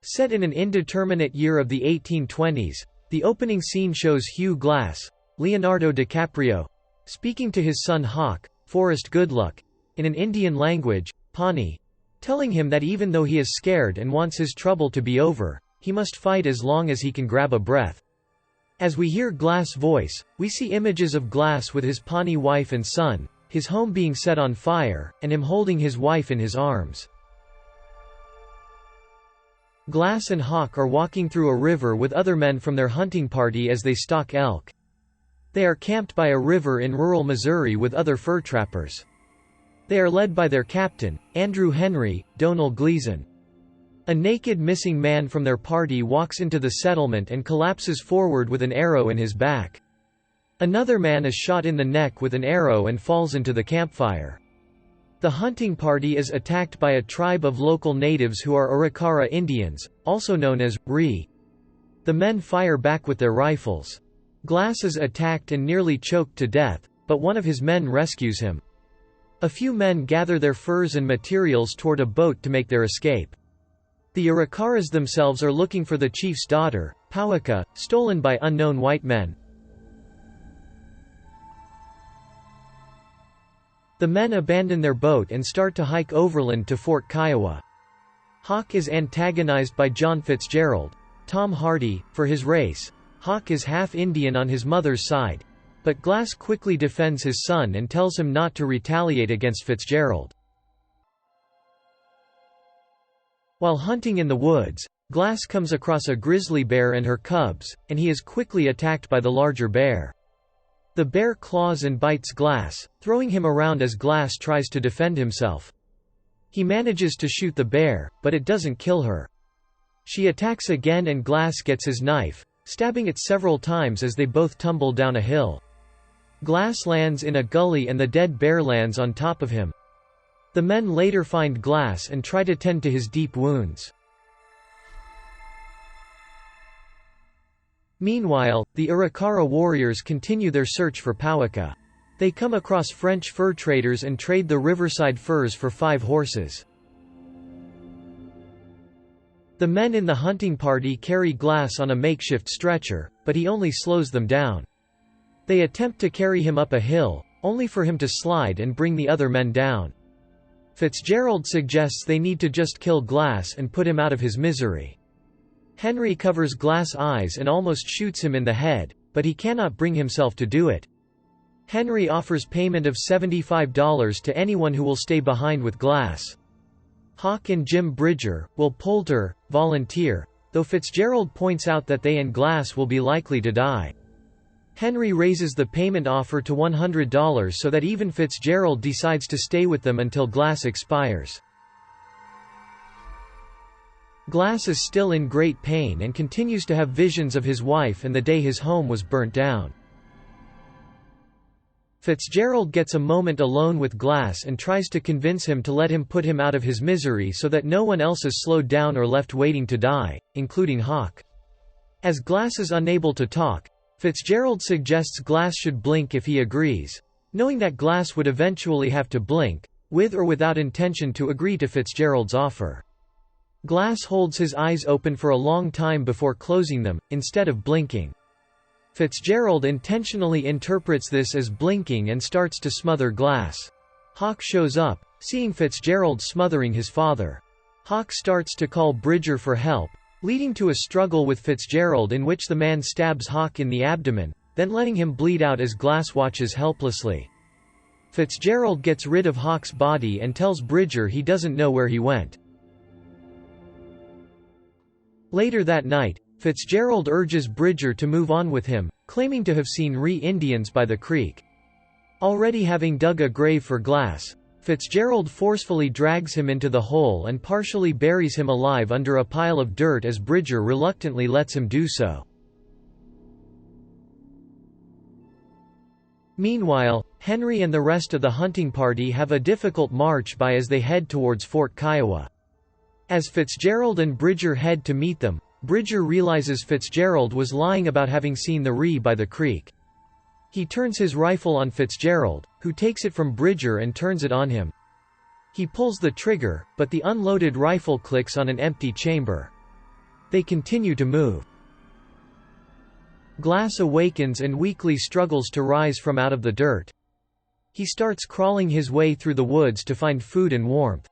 Set in an indeterminate year of the 1820s, the opening scene shows Hugh Glass, Leonardo DiCaprio, speaking to his son Hawk, Forrest Goodluck, in an Indian language, Pawnee, telling him that even though he is scared and wants his trouble to be over, he must fight as long as he can grab a breath. As we hear Glass' voice, we see images of Glass with his Pawnee wife and son, his home being set on fire, and him holding his wife in his arms. Glass and Hawk are walking through a river with other men from their hunting party as they stalk elk. They are camped by a river in rural Missouri with other fur trappers. They are led by their captain, Andrew Henry, Donal Gleason. A naked missing man from their party walks into the settlement and collapses forward with an arrow in his back. Another man is shot in the neck with an arrow and falls into the campfire. The hunting party is attacked by a tribe of local natives who are Arikara Indians, also known as Ree. The men fire back with their rifles. Glass is attacked and nearly choked to death, but one of his men rescues him. A few men gather their furs and materials toward a boat to make their escape. The Arikaras themselves are looking for the chief's daughter, Powaqa, stolen by unknown white men. The men abandon their boat and start to hike overland to Fort Kiowa. Hawk is antagonized by John Fitzgerald, Tom Hardy, for his race. Hawk is half Indian on his mother's side, but Glass quickly defends his son and tells him not to retaliate against Fitzgerald. While hunting in the woods, Glass comes across a grizzly bear and her cubs, and he is quickly attacked by the larger bear. The bear claws and bites Glass, throwing him around as Glass tries to defend himself. He manages to shoot the bear, but it doesn't kill her. She attacks again and Glass gets his knife, stabbing it several times as they both tumble down a hill. Glass lands in a gully and the dead bear lands on top of him. The men later find Glass and try to tend to his deep wounds. Meanwhile, the Arikara warriors continue their search for Powaqa. They come across French fur traders and trade the riverside furs for 5 horses. The men in the hunting party carry Glass on a makeshift stretcher, but he only slows them down. They attempt to carry him up a hill, only for him to slide and bring the other men down. Fitzgerald suggests they need to just kill Glass and put him out of his misery. Henry covers Glass' eyes and almost shoots him in the head, but he cannot bring himself to do it. Henry offers payment of $75 to anyone who will stay behind with Glass. Hawk and Jim Bridger, Will Poulter, volunteer, though Fitzgerald points out that they and Glass will be likely to die. Henry raises the payment offer to $100 so that even Fitzgerald decides to stay with them until Glass expires. Glass is still in great pain and continues to have visions of his wife and the day his home was burnt down. Fitzgerald gets a moment alone with Glass and tries to convince him to let him put him out of his misery so that no one else is slowed down or left waiting to die, including Hawk. As Glass is unable to talk, Fitzgerald suggests Glass should blink if he agrees, knowing that Glass would eventually have to blink, with or without intention to agree to Fitzgerald's offer. Glass holds his eyes open for a long time before closing them, instead of blinking. Fitzgerald intentionally interprets this as blinking and starts to smother Glass. Hawk shows up, seeing Fitzgerald smothering his father. Hawk starts to call Bridger for help, leading to a struggle with Fitzgerald in which the man stabs Hawk in the abdomen, then letting him bleed out as Glass watches helplessly. Fitzgerald gets rid of Hawk's body and tells Bridger he doesn't know where he went. Later that night, Fitzgerald urges Bridger to move on with him, claiming to have seen Ree Indians by the creek. Already having dug a grave for Glass, Fitzgerald forcefully drags him into the hole and partially buries him alive under a pile of dirt as Bridger reluctantly lets him do so. Meanwhile, Henry and the rest of the hunting party have a difficult march by as they head towards Fort Kiowa. As Fitzgerald and Bridger head to meet them, Bridger realizes Fitzgerald was lying about having seen the Ree by the creek. He turns his rifle on Fitzgerald, who takes it from Bridger and turns it on him. He pulls the trigger, but the unloaded rifle clicks on an empty chamber. They continue to move. Glass awakens and weakly struggles to rise from out of the dirt. He starts crawling his way through the woods to find food and warmth.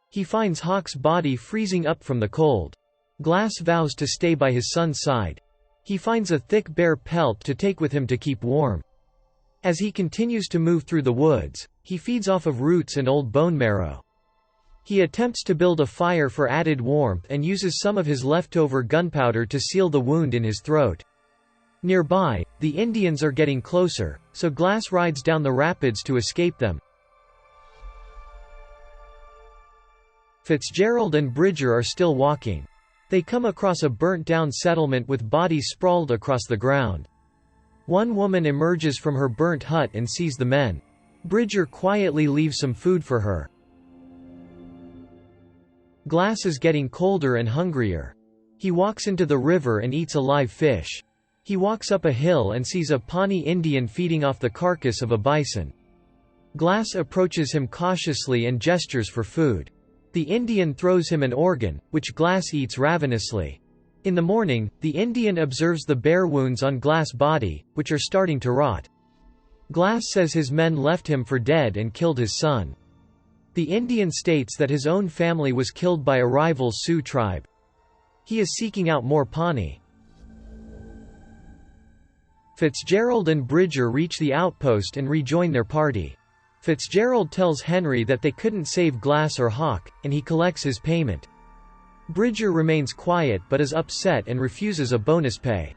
He finds Hawk's body freezing up from the cold. Glass vows to stay by his son's side. He finds a thick bear pelt to take with him to keep warm. As he continues to move through the woods, he feeds off of roots and old bone marrow. He attempts to build a fire for added warmth and uses some of his leftover gunpowder to seal the wound in his throat. Nearby, the Indians are getting closer, so Glass rides down the rapids to escape them. Fitzgerald and Bridger are still walking. They come across a burnt-down settlement with bodies sprawled across the ground. One woman emerges from her burnt hut and sees the men. Bridger quietly leaves some food for her. Glass is getting colder and hungrier. He walks into the river and eats a live fish. He walks up a hill and sees a Pawnee Indian feeding off the carcass of a bison. Glass approaches him cautiously and gestures for food. The Indian throws him an organ, which Glass eats ravenously. In the morning, the Indian observes the bare wounds on Glass' body, which are starting to rot. Glass says his men left him for dead and killed his son. The Indian states that his own family was killed by a rival Sioux tribe. He is seeking out more Pawnee. Fitzgerald and Bridger reach the outpost and rejoin their party. Fitzgerald tells Henry that they couldn't save Glass or Hawk, and he collects his payment. Bridger remains quiet but is upset and refuses a bonus pay.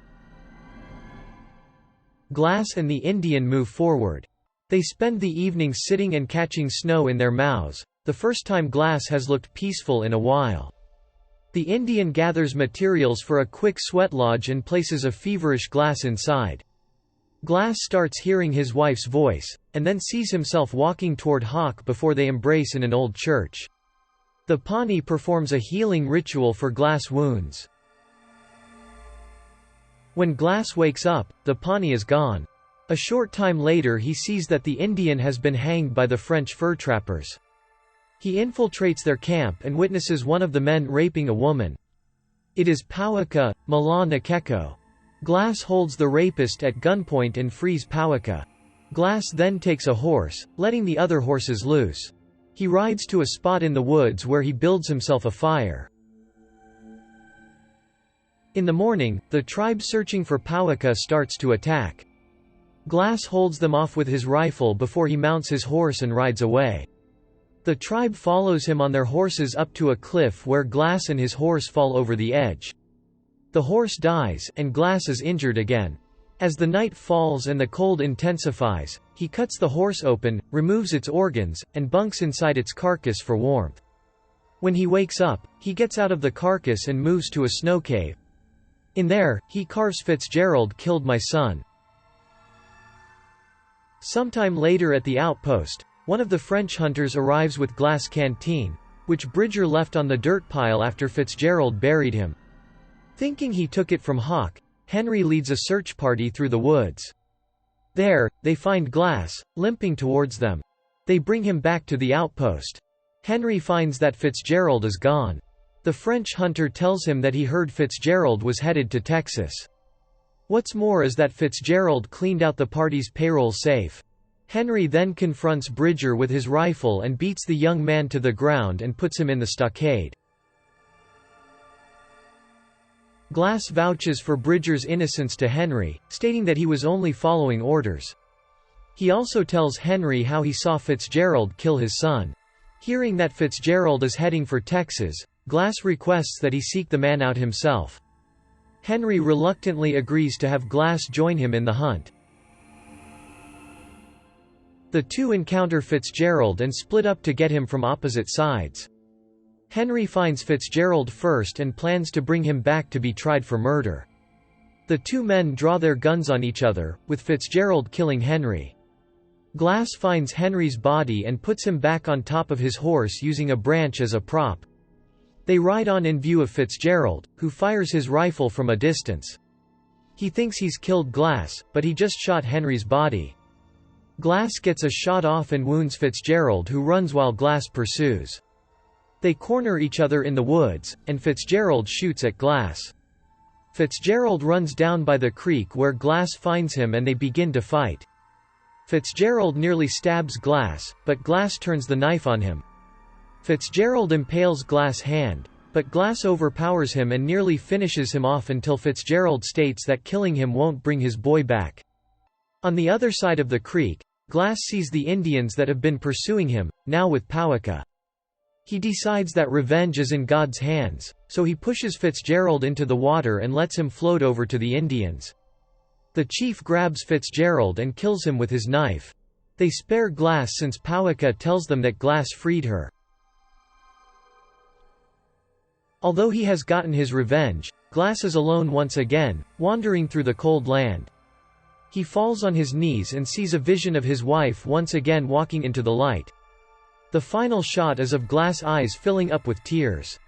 Glass and the Indian move forward. They spend the evening sitting and catching snow in their mouths, the first time Glass has looked peaceful in a while. The Indian gathers materials for a quick sweat lodge and places a feverish Glass inside. Glass starts hearing his wife's voice, and then sees himself walking toward Hawk before they embrace in an old church. The Pawnee performs a healing ritual for Glass wounds. When Glass wakes up, the Pawnee is gone. A short time later he sees that the Indian has been hanged by the French fur trappers. He infiltrates their camp and witnesses one of the men raping a woman. It is Powaqa, Mala Nakeko. Glass holds the rapist at gunpoint and frees Powaqa. Glass then takes a horse, letting the other horses loose. He rides to a spot in the woods where he builds himself a fire. In the morning, the tribe searching for Powaqa starts to attack. Glass holds them off with his rifle before he mounts his horse and rides away. The tribe follows him on their horses up to a cliff where Glass and his horse fall over the edge. The horse dies, and Glass is injured again. As the night falls and the cold intensifies, he cuts the horse open, removes its organs, and bunks inside its carcass for warmth. When he wakes up, he gets out of the carcass and moves to a snow cave. In there, he carves Fitzgerald killed my son. Sometime later at the outpost, one of the French hunters arrives with Glass' canteen, which Bridger left on the dirt pile after Fitzgerald buried him. Thinking he took it from Hawk, Henry leads a search party through the woods. There, they find Glass, limping towards them. They bring him back to the outpost. Henry finds that Fitzgerald is gone. The French hunter tells him that he heard Fitzgerald was headed to Texas. What's more is that Fitzgerald cleaned out the party's payroll safe. Henry then confronts Bridger with his rifle and beats the young man to the ground and puts him in the stockade. Glass vouches for Bridger's innocence to Henry, stating that he was only following orders. He also tells Henry how he saw Fitzgerald kill his son. Hearing that Fitzgerald is heading for Texas, Glass requests that he seek the man out himself. Henry reluctantly agrees to have Glass join him in the hunt. The two encounter Fitzgerald and split up to get him from opposite sides. Henry finds Fitzgerald first and plans to bring him back to be tried for murder. The two men draw their guns on each other, with Fitzgerald killing Henry. Glass finds Henry's body and puts him back on top of his horse using a branch as a prop. They ride on in view of Fitzgerald, who fires his rifle from a distance. He thinks he's killed Glass, but he just shot Henry's body. Glass gets a shot off and wounds Fitzgerald, who runs while Glass pursues. They corner each other in the woods, and Fitzgerald shoots at Glass. Fitzgerald runs down by the creek where Glass finds him and they begin to fight. Fitzgerald nearly stabs Glass, but Glass turns the knife on him. Fitzgerald impales Glass' hand, but Glass overpowers him and nearly finishes him off until Fitzgerald states that killing him won't bring his boy back. On the other side of the creek, Glass sees the Indians that have been pursuing him, now with Powaqa. He decides that revenge is in God's hands, so he pushes Fitzgerald into the water and lets him float over to the Indians. The chief grabs Fitzgerald and kills him with his knife. They spare Glass since Powaqa tells them that Glass freed her. Although he has gotten his revenge, Glass is alone once again, wandering through the cold land. He falls on his knees and sees a vision of his wife once again walking into the light. The final shot is of Glass' eyes filling up with tears.